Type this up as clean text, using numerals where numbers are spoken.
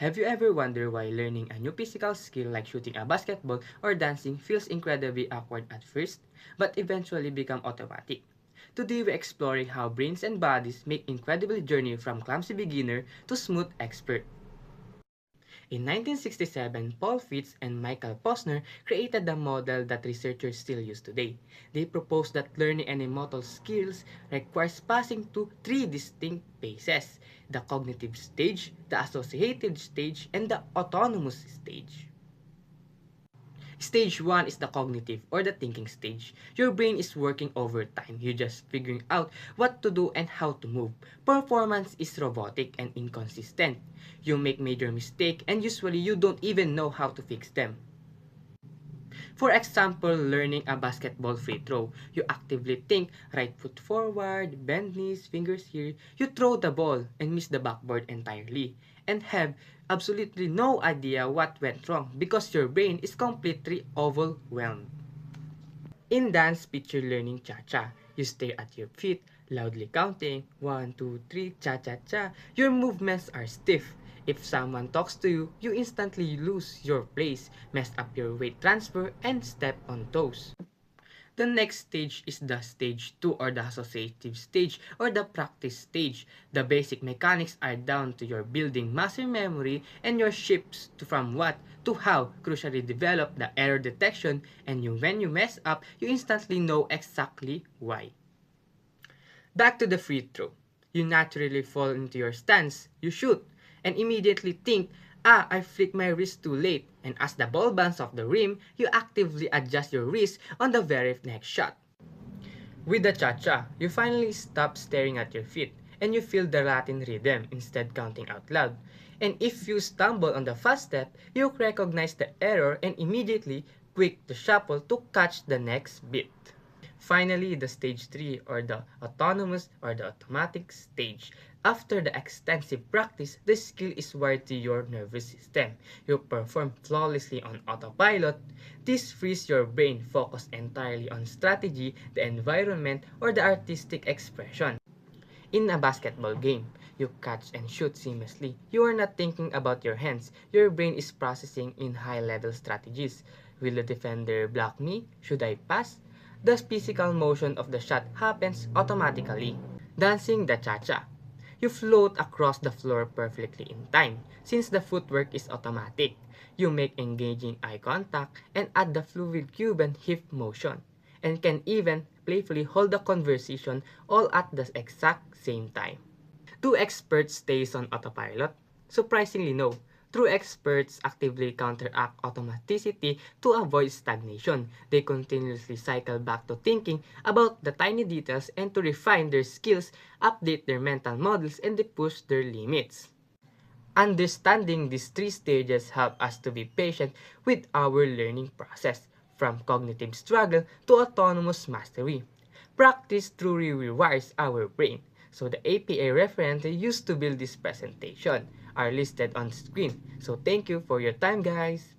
Have you ever wondered why learning a new physical skill like shooting a basketball or dancing feels incredibly awkward at first, but eventually become automatic? Today we're exploring how brains and bodies make incredible journey from clumsy beginner to smooth expert. In 1967, Paul Fitts and Michael Posner created the model that researchers still use today. They proposed that learning any motor skills requires passing through three distinct phases: the cognitive stage, the associative stage, and the autonomous stage. Stage 1 is the cognitive or the thinking stage. Your brain is working overtime. You're just figuring out what to do and how to move. Performance is robotic and inconsistent. You make major mistakes and usually you don't even know how to fix them. For example, learning a basketball free throw. You actively think, right foot forward, bend knees, fingers here. You throw the ball and miss the backboard entirely. And have absolutely no idea what went wrong because your brain is completely overwhelmed. In dance, picture learning cha-cha. You stare at your feet, loudly counting 1, 2, 3, cha-cha-cha. Your movements are stiff. If someone talks to you, you instantly lose your place, mess up your weight transfer, and step on toes. The next stage is the stage 2 or the associative stage or the practice stage. The basic mechanics are down to your building muscle memory and your shifts from what to how crucially develop the error detection, and when you mess up, you instantly know exactly why. Back to the free throw. You naturally fall into your stance, you shoot, and immediately think, I flicked my wrist too late. And as the ball bounces off the rim, you actively adjust your wrist on the very next shot. With the cha-cha, you finally stop staring at your feet, and you feel the Latin rhythm instead counting out loud. And if you stumble on the fast step, you recognize the error and immediately quick the shuffle to catch the next beat. Finally, the stage 3 or the autonomous or the automatic stage. After the extensive practice, the skill is wired to your nervous system. You perform flawlessly on autopilot. This frees your brain focused entirely on strategy, the environment, or the artistic expression. In a basketball game, you catch and shoot seamlessly. You are not thinking about your hands. Your brain is processing in high-level strategies. Will the defender block me? Should I pass? The physical motion of the shot happens automatically. Dancing the cha-cha. You float across the floor perfectly in time, since the footwork is automatic. You make engaging eye contact and add the fluid Cuban hip motion, and can even playfully hold a conversation all at the exact same time. Do experts stay on autopilot? Surprisingly no. True experts actively counteract automaticity to avoid stagnation. They continuously cycle back to thinking about the tiny details and to refine their skills, update their mental models, and they push their limits. Understanding these three stages help us to be patient with our learning process, from cognitive struggle to autonomous mastery. Practice truly rewires our brain. So the APA references used to build this presentation are listed on screen. So thank you for your time, guys.